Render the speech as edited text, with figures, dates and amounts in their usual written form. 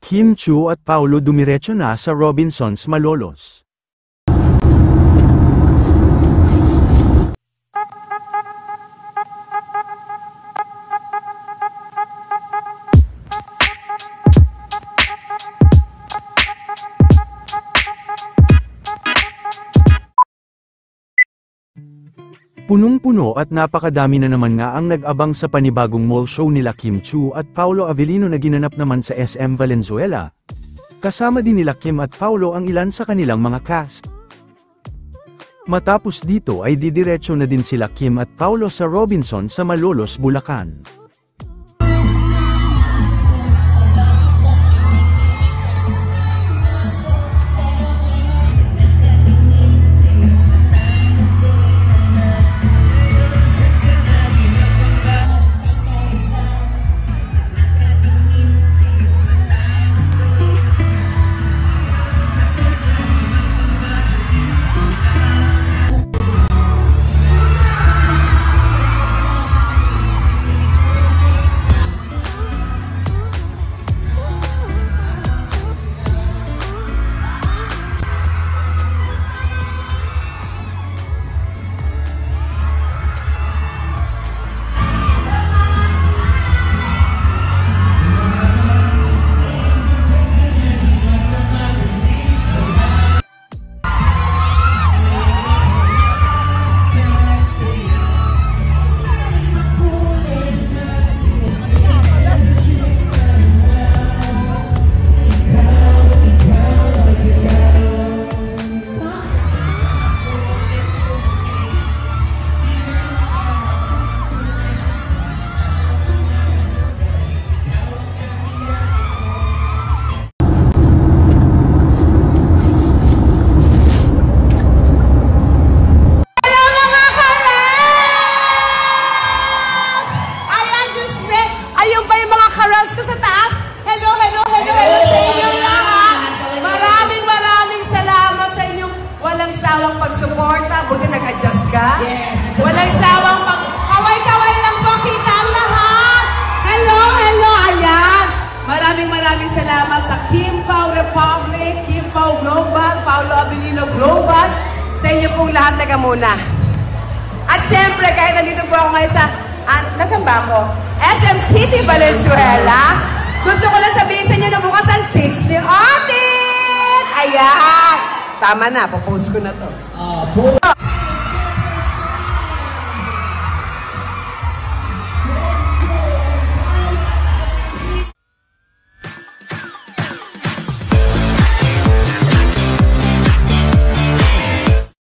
Kim Chiu at Paulo dumiretso na sa Robinsons Malolos. Punong-puno at napakadami na naman nga ang nag-abang sa panibagong mall show nila Kim Chiu at Paulo Avellino na ginanap naman sa SM Valenzuela. Kasama din nila Kim at Paulo ang ilan sa kanilang mga cast. Matapos dito ay didiretso na din sila Kim at Paulo sa Robinson sa Malolos, Bulacan. Pagsuporta, buti nag-adjust ka? Yes. Walang sawang kaway-kaway lang po kita ang lahat. Hello, hello, ayan. Maraming salamat sa Kim Pao Republic, Kim Pao Global, Paulo Avellino Global. Sa inyo pong lahat, taga muna. At syempre, kahit nandito po ako ngayon sa, nasan ba ako? SM City, Valenzuela. Gusto ko lang sabihin sa inyo na bukas ang chicks ni Otis. Ayan. Tama na, popost ko na to.